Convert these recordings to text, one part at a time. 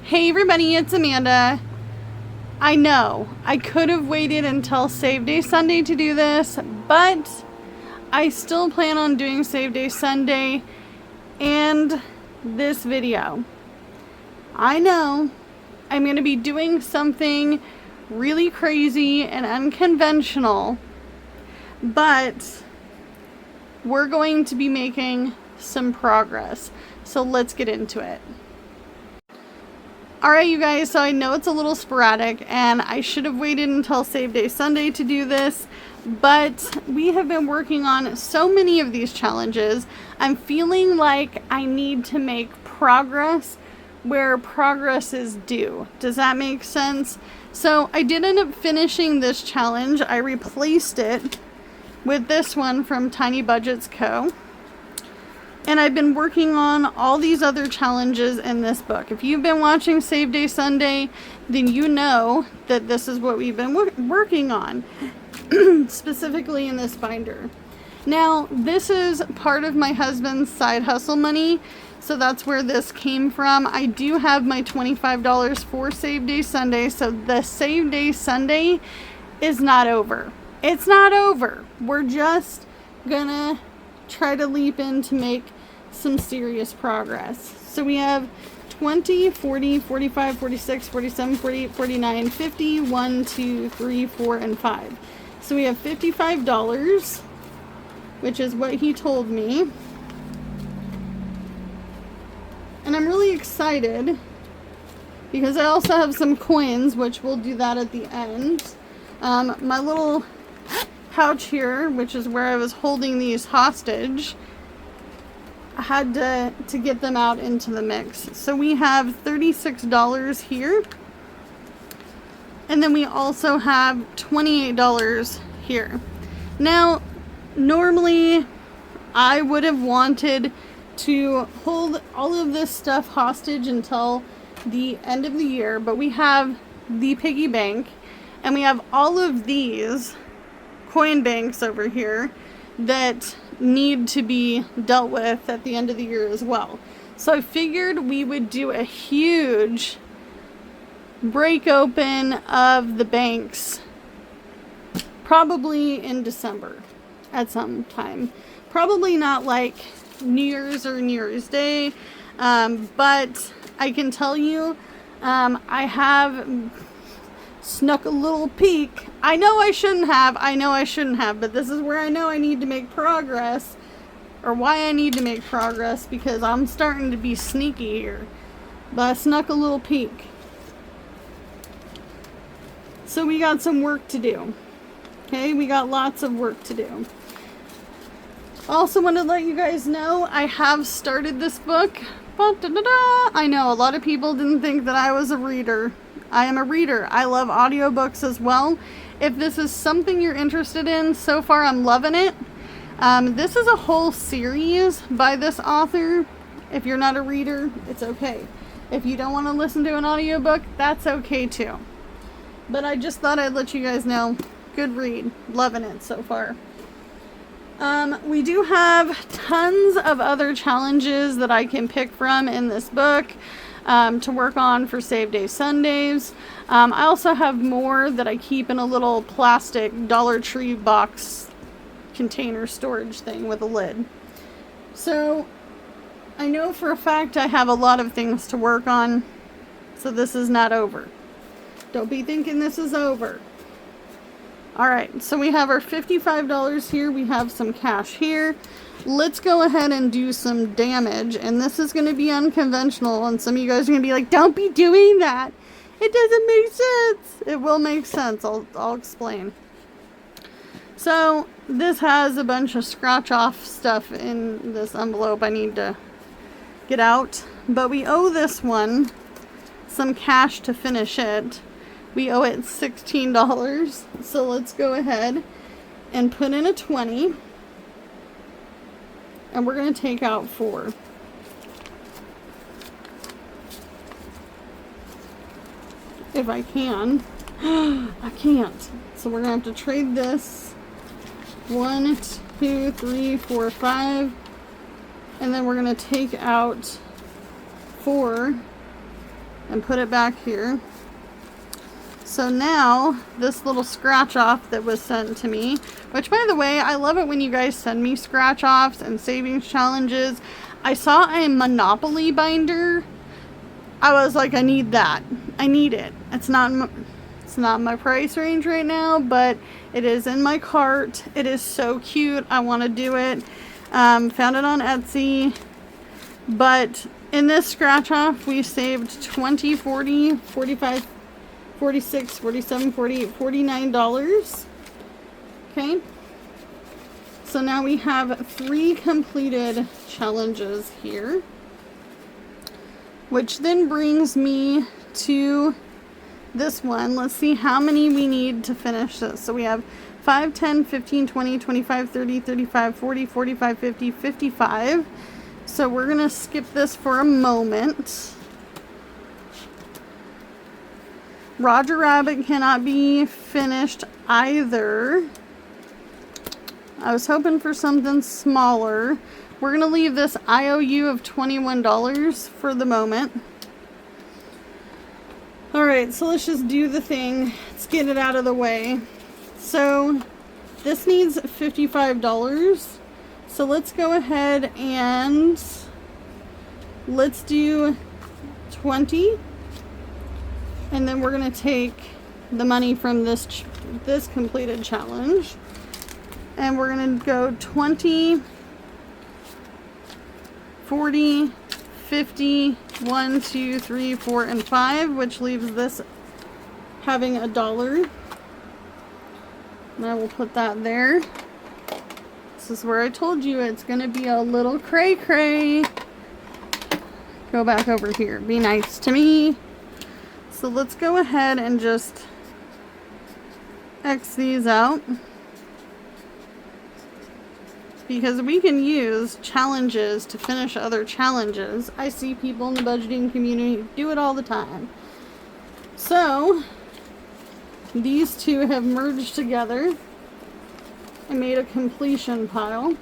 Hey everybody, it's Amanda. I know I could have waited until Save Day Sunday to do this, but I still plan on doing Save Day Sunday and this video. I know I'm going to be doing something really crazy and unconventional, but we're going to be making some progress. So let's get into it. Alright you guys, so I know it's a little sporadic and I should have waited until Save Day Sunday to do this, but we have been working on so many of these challenges. I'm feeling like I need to make progress where progress is due. Does that make sense? So I did end up finishing this challenge. I replaced it with this one from Tiny Budgets Co. And I've been working on all these other challenges in this book. If you've been watching Save Day Sunday, then you know that this is what we've been working on, specifically in this binder. Now, this is part of my husband's side hustle money, so that's where this came from. I do have my $25 for Save Day Sunday, so the Save Day Sunday is not over. It's not over. We're just gonna try to leap in to make some serious progress. So we have 20, 40, 45, 46, 47, 48, 49, 50, 1, 2, 3, 4, and 5. So we have $55, which is what he told me. And I'm really excited because I also have some coins, which we'll do that at the end. My little pouch here, which is where I was holding these hostage, I had to get them out into the mix. So we have $36 here. And then we also have $28 here. Now, normally I would have wanted to hold all of this stuff hostage until the end of the year, but we have the piggy bank and we have all of these coin banks over here that need to be dealt with at the end of the year as well. So I figured we would do a huge break open of the banks probably in December at some time. Probably not like New Year's or New Year's Day, but I can tell you I have snuck a little peek. I know I shouldn't have, but this is where I know I need to make progress, or why I need to make progress, because I'm starting to be sneaky here. But I snuck a little peek. So we got some work to do. Okay, we got lots of work to do. Also want to let you guys know I have started this book. I know a lot of people didn't think that I was a reader. I am a reader. I love audiobooks as well. If this is something you're interested in, so far I'm loving it. This is a whole series by this author. If you're not a reader, it's okay. If you don't want to listen to an audiobook, that's okay too. But I just thought I'd let you guys know. Good read. Loving it so far. We do have tons of other challenges that I can pick from in this book to work on for Save Day Sundays. I also have more that I keep in a little plastic Dollar Tree box container storage thing with a lid. So I know for a fact I have a lot of things to work on, so this is not over. Don't be thinking this is over. Alright, so we have our $55 here. We have some cash here. Let's go ahead and do some damage. And this is going to be unconventional. And some of you guys are going to be like, don't be doing that. It doesn't make sense. It will make sense. I'll explain. So this has a bunch of scratch off stuff in this envelope I need to get out. But we owe this one some cash to finish it. We owe it $16, so let's go ahead and put in a 20, and we're going to take out 4. If I can. I can't. So we're going to have to trade this. 1, 2, 3, 4, 5, and then we're going to take out 4 and put it back here. So now this little scratch off that was sent to me, which by the way, I love it when you guys send me scratch offs and savings challenges. I saw a Monopoly binder. I was like, I need that. I need it. It's not my price range right now, but it is in my cart. It is so cute. I want to do it. Found it on Etsy. But in this scratch off, we saved 20, 40, 45, 46, 47, 48, $49. Okay. So now we have 3 completed challenges here, which then brings me to this one. Let's see how many we need to finish this. So we have 5, 10, 15, 20, 25, 30, 35, 40, 45, 50, 55. So we're going to skip this for a moment. Roger Rabbit cannot be finished either. I was hoping for something smaller. We're going to leave this IOU of $21 for the moment. Alright, so let's just do the thing. Let's get it out of the way. So this needs $55. So let's go ahead and let's do 20. And then we're going to take the money from this completed challenge. And we're going to go 20, 40, 50, 1, 2, 3, 4, and 5, which leaves this having $1. And I will put that there. This is where I told you it's going to be a little cray-cray. Go back over here. Be nice to me. So let's go ahead and just X these out, because we can use challenges to finish other challenges. I see people in the budgeting community do it all the time. So these two have merged together and made a completion pile.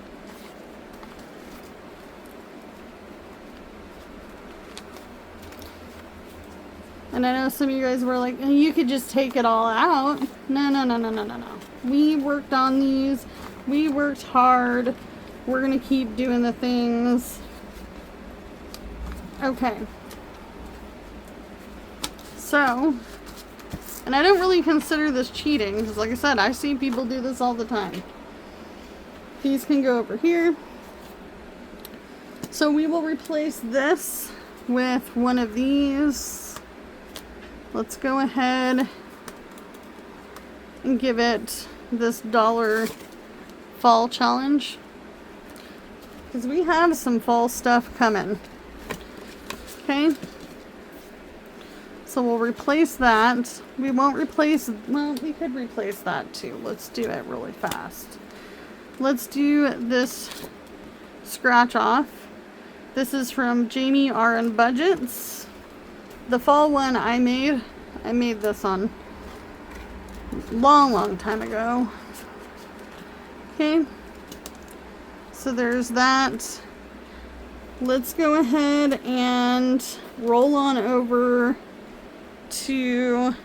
And I know some of you guys were like, you could just take it all out. No. We worked on these. We worked hard. We're going to keep doing the things. Okay. So, and I don't really consider this cheating, because like I said, I see people do this all the time. These can go over here. So we will replace this with one of these. Let's go ahead and give it this $1 fall challenge, because we have some fall stuff coming. Okay, so we'll replace that. We won't replace, well, we could replace that too. Let's do it really fast. Let's do this scratch off. This is from Jamie R. Budgets. The fall one I made this on long time ago. Okay, so there's that. Let's go ahead and roll on over to,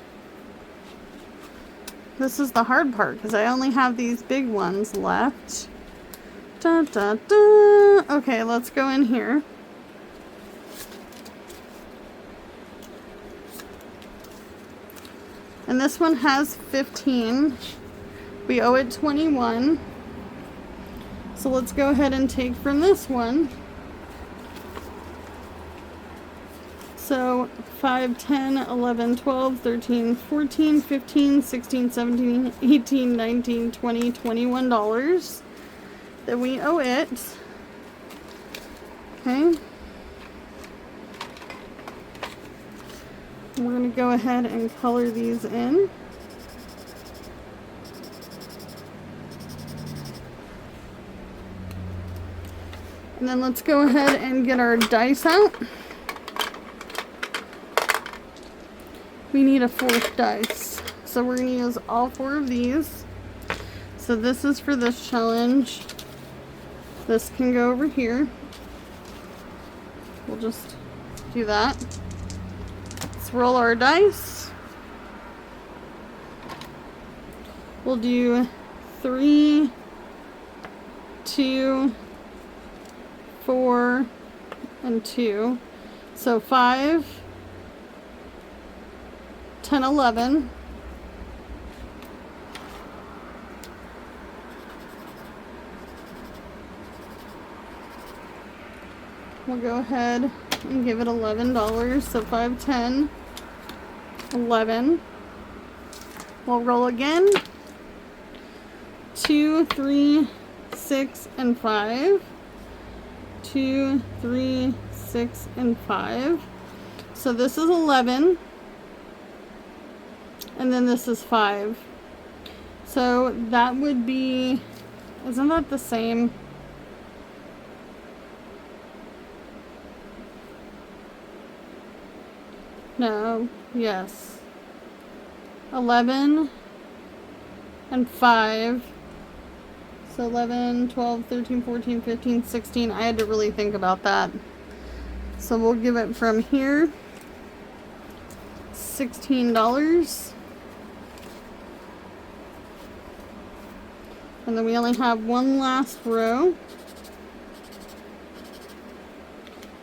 this is the hard part because I only have these big ones left. Okay, let's go in here. And this one has 15. We owe it 21. So let's go ahead and take from this one. So 5, 10, 11, 12, 13, 14, 15, 16, 17, 18, 19, 20, $21 that we owe it. Okay. We're going to go ahead and color these in. And then let's go ahead and get our dice out. We need a 4th dice. So we're going to use all 4 of these. So this is for this challenge. This can go over here. We'll just do that. Let's roll our dice. We'll do 3, 2, 4, and 2. So 5, 10, 11. We'll go ahead and give it $11. So 5, 10, 11. We'll roll again. 2, 3, 6, and 5. 2, 3, 6, and 5. So this is 11. And then this is 5. So that would be, isn't that the same? No, yes. 11 and 5. So 11, 12, 13, 14, 15, 16. I had to really think about that. So we'll give it from here $16. And then we only have one last row.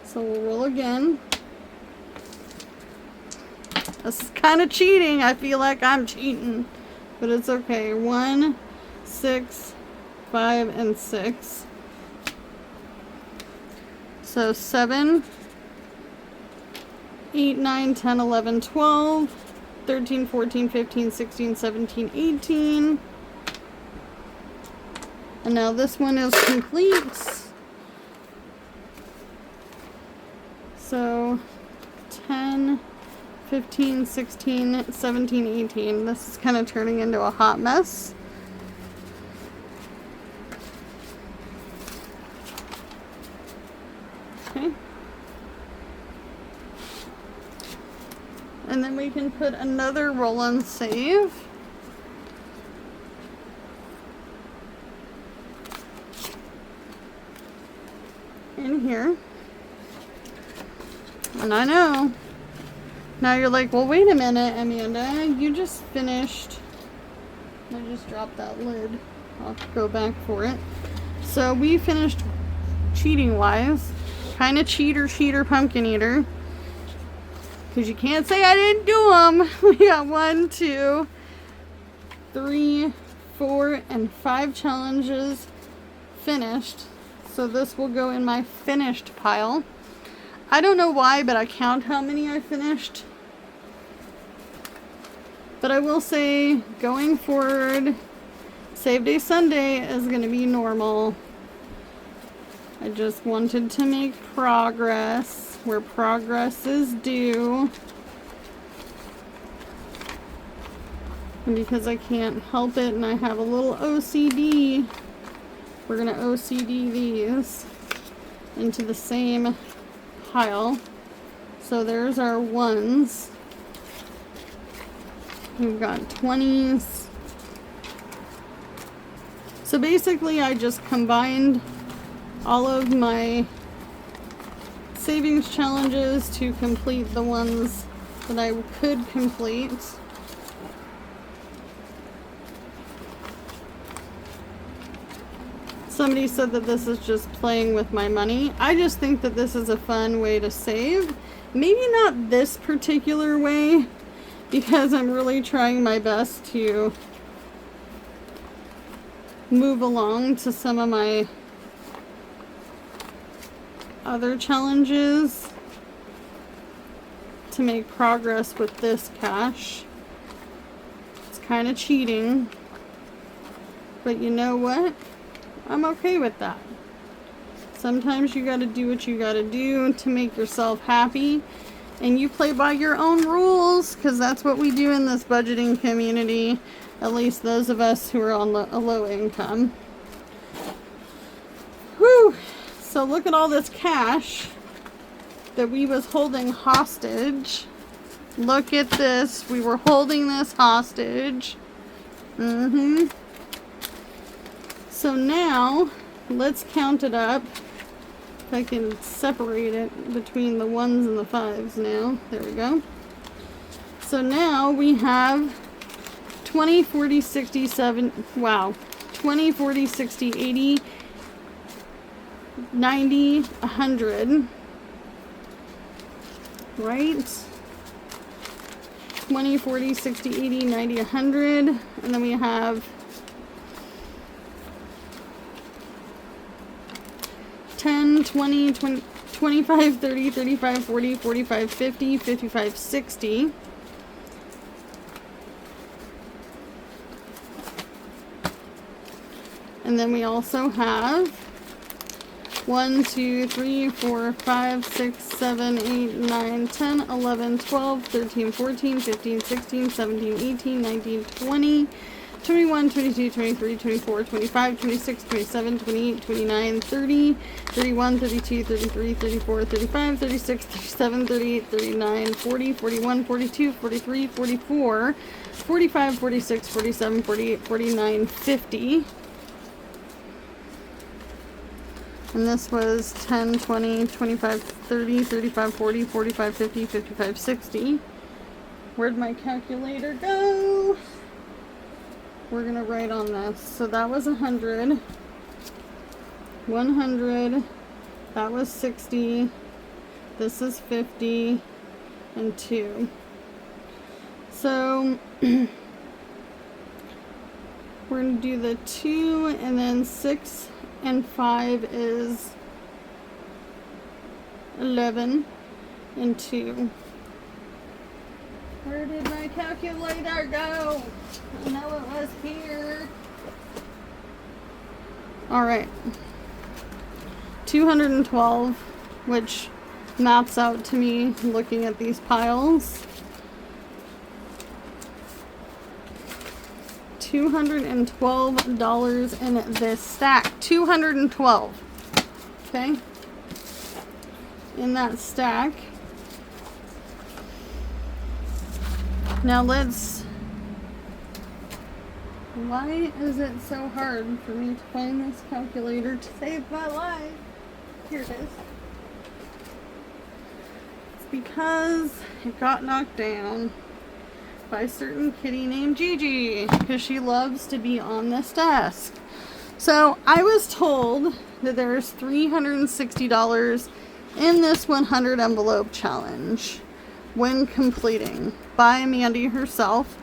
So we'll roll again. This is kind of cheating. I feel like I'm cheating, but it's okay. 1, 6, 5, and 6. So 7, 8, 9, 10, 11, 12, 13, 14, 15, 16, 17, 18. And now this one is complete. So 10, 15, 16, 17, 18. This is kind of turning into a hot mess. Okay. And then we can put another roll on save. In here. And I know. Now you're like, well, wait a minute, Amanda. You just finished. I just dropped that lid. I'll go back for it. So we finished cheating wise. Kind of cheater, pumpkin eater. Because you can't say I didn't do them. We got 1, 2, 3, 4, and 5 challenges finished. So this will go in my finished pile. I don't know why, but I count how many I finished. But I will say, going forward, Save Day Sunday is going to be normal. I just wanted to make progress where progress is due. And because I can't help it and I have a little OCD, we're going to OCD these into the same pile. So there's our ones. We've got 20s. So basically I just combined all of my savings challenges to complete the ones that I could complete. Somebody said that this is just playing with my money. I just think that this is a fun way to save. Maybe not this particular way, because I'm really trying my best to move along to some of my other challenges to make progress with this cash. It's kind of cheating, but you know what? I'm okay with that. Sometimes you gotta do what you gotta do to make yourself happy, and you play by your own rules, because that's what we do in this budgeting community, at least those of us who are on a low income. Whew! So look at all this cash that we was holding hostage. Look at this. We were holding this hostage. So now, let's count it up. If I can separate it between the 1s and the 5s now. There we go. So now we have 20, 40, 60, 70, wow. 20, 40, 60, 80, 90, 100. Right? 20, 40, 60, 80, 90, 100. And then we have 10, 20, 20, 25, 30, 35, 40, 45, 50, 55, 60. And then we also have 1, 2, 3, 4, 5, 6, 7, 8, 9, 10, 11, 12, 13, 14, 15, 16, 17, 18, 19, 20, 21, 22, 23, 24, 25, 26, 27, 28, 29, 30, 31, 32, 33, 34, 35, 36, 37, 38, 39, 40, 41, 42, 43, 44, 45, 46, 47, 48, 49, 50. And this was 10, 20, 25, 30, 35, 40, 45, 50, 55, 60. Where'd my calculator go? We're going to write on this. So that was 100. 100. That was 60. This is 50. And 2. So we're going to do the 2 and then 6. And 5 is 11 and 2. Where did my calculator go? I know it was here. Alright. 212, which maps out to me looking at these piles. $212 in this stack. 212. Okay. In that stack. Now let's. Why is it so hard for me to find this calculator to save my life? Here it is. It's because it got knocked down by a certain kitty named Gigi, because she loves to be on this desk. So I was told that there's $360 in this 100 envelope challenge when completing by Mandy herself.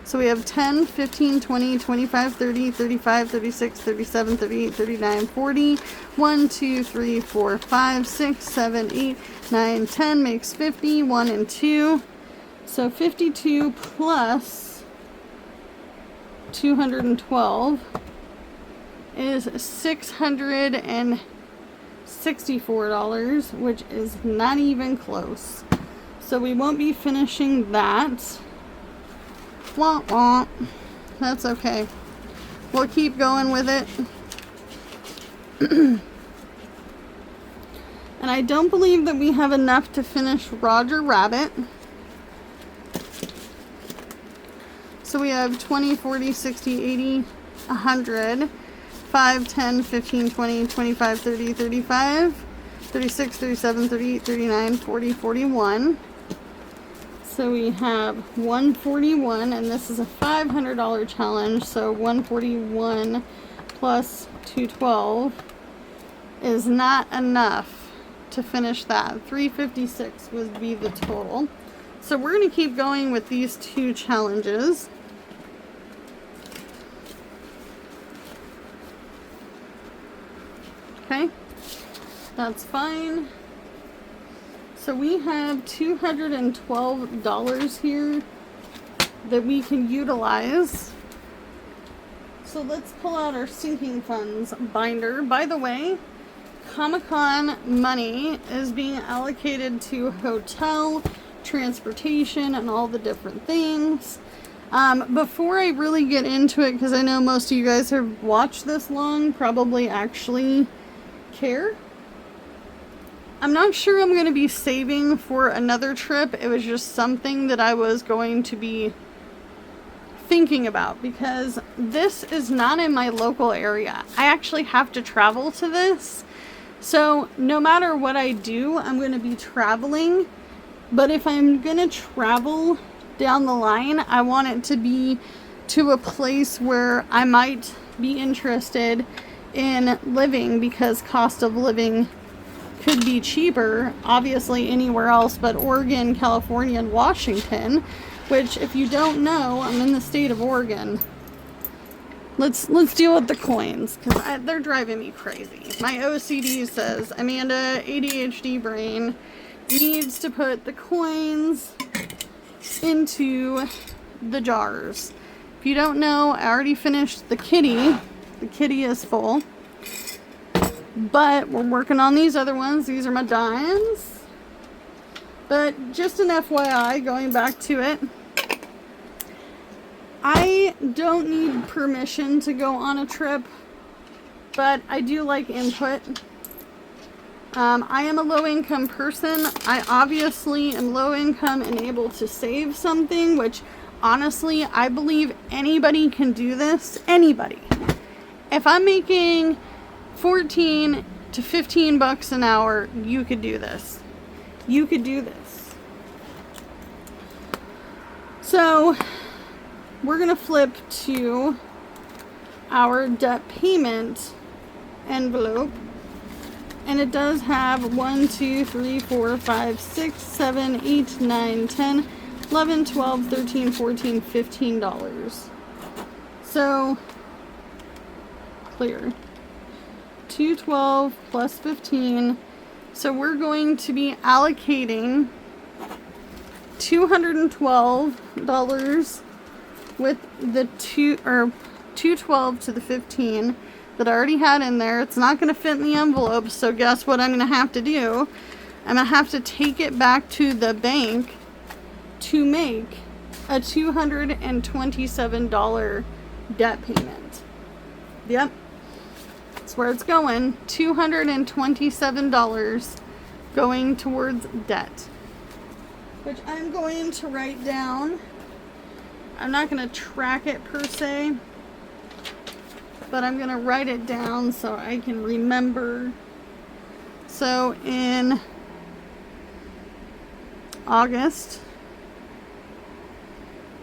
So we have 10, 15, 20, 25, 30, 35, 36, 37, 38, 39, 40. 1, 2, 3, 4, 5, 6, 7, 8, 9, 10 makes 50. 1 and 2. So 52 plus 212 is $664, which is not even close. So we won't be finishing that. Wah, wah. That's okay. We'll keep going with it. And I don't believe that we have enough to finish Roger Rabbit. So we have 20, 40, 60, 80, 100, 5, 10, 15, 20, 25, 30, 35, 36, 37, 38, 39, 40, 41. So we have 141, and this is a $500 challenge, so 141 plus 212 is not enough to finish that. 356 would be the total. So we're going to keep going with these two challenges. Okay, that's fine. So we have $212 here that we can utilize. So let's pull out our sinking funds binder. By the way, Comic-Con money is being allocated to hotel, transportation, and all the different things. Before I really get into it, because I know most of you guys have watched this long, probably actually care. I'm not sure I'm going to be saving for another trip. It was just something that I was going to be thinking about, because this is not in my local area. I actually have to travel to this. So no matter what I do, I'm going to be traveling. But if I'm going to travel down the line, I want it to be to a place where I might be interested in living, because cost of living could be cheaper, obviously, anywhere else but Oregon, California, and Washington, which, if you don't know, I'm in the state of Oregon. Let's deal with the coins, because they're driving me crazy. My OCD says, Amanda, ADHD brain, needs to put the coins into the jars. If you don't know, I already finished the kitty. The kitty is full. But we're working on these other ones. These are my dimes. But just an FYI, going back to it, I don't need permission to go on a trip, but I do like input. I am a low-income person. I obviously am low-income and able to save something, which honestly, I believe anybody can do this. Anybody. If I'm making 14 to 15 bucks an hour, you could do this. You could do this. So we're going to flip to our debt payment envelope. And it does have 1, 2, 3, 4, 5, 6, 7, 8, 9, 10, 11, 12, 13, 14, $15. So, clear. 212 plus 15. So we're going to be allocating $212 with the 212 to the 15 that I already had in there. It's not going to fit in the envelope, so guess what I'm going to have to do? I'm going to have to take it back to the bank to make a $227 debt payment. Yep, that's where it's going. $227 going towards debt, which I'm going to write down. I'm not going to track it per se, but I'm going to write it down so I can remember. So in August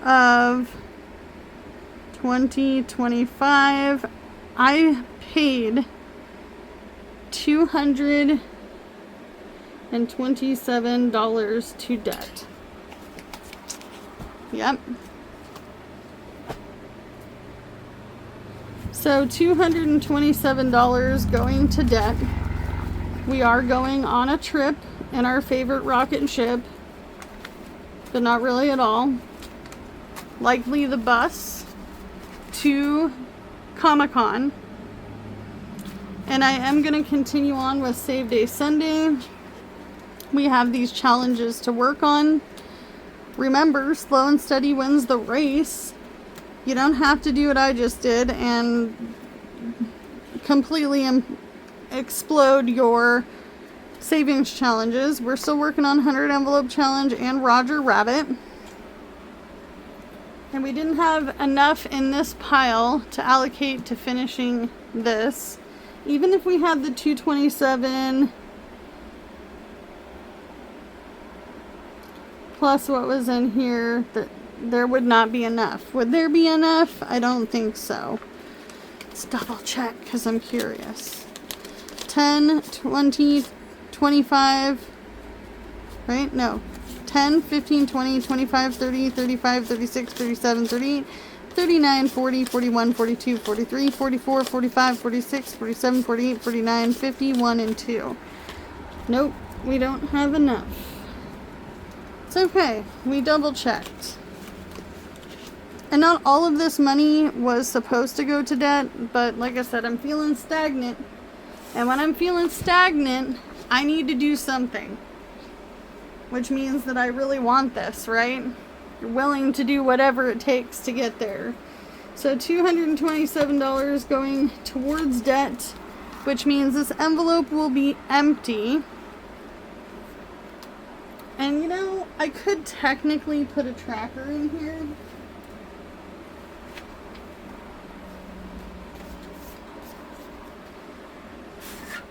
of 2025, I paid $227 to debt. Yep. So $227 going to debt. We are going on a trip in our favorite rocket ship, but not really at all. Likely the bus to Comic-Con. And I am going to continue on with Save Day Sunday. We have these challenges to work on. Remember, slow and steady wins the race. You don't have to do what I just did and completely explode your savings challenges. We're still working on 100 envelope challenge and Roger Rabbit. And we didn't have enough in this pile to allocate to finishing this. Even if we had the 227 plus what was in here, there would not be enough. Would there be enough? I don't think so. Let's double check because I'm curious. 10, 20, 25, right? No. 10, 15, 20, 25, 30, 35, 36, 37, 38, 39, 40, 41, 42, 43, 44, 45, 46, 47, 48, 49, 51, and 2. Nope, we don't have enough. It's okay. We double checked. And not all of this money was supposed to go to debt, but like I said, I'm feeling stagnant. And when I'm feeling stagnant, I need to do something. Which means that I really want this, right? You're willing to do whatever it takes to get there. So $227 going towards debt, which means this envelope will be empty. And you know, I could technically put a tracker in here.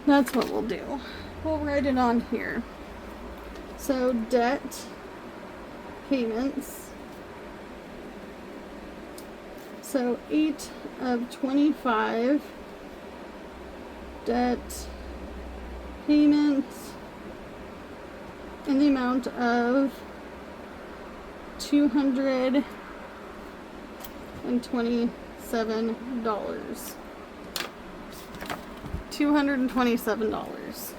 That's what we'll do. We'll write it on here. So debt payments So 8 of 25 debt payments in the amount of $227. $227.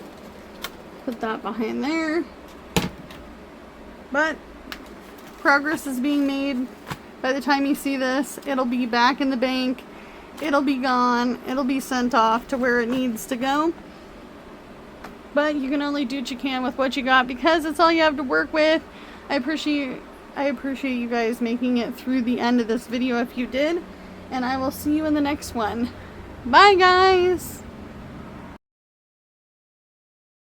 Put that behind there. But progress is being made. By the time you see this, it'll be back in the bank. It'll be gone. It'll be sent off to where it needs to go. But you can only do what you can with what you got because it's all you have to work with. I appreciate you guys making it through the end of this video if you did. And I will see you in the next one. Bye, guys!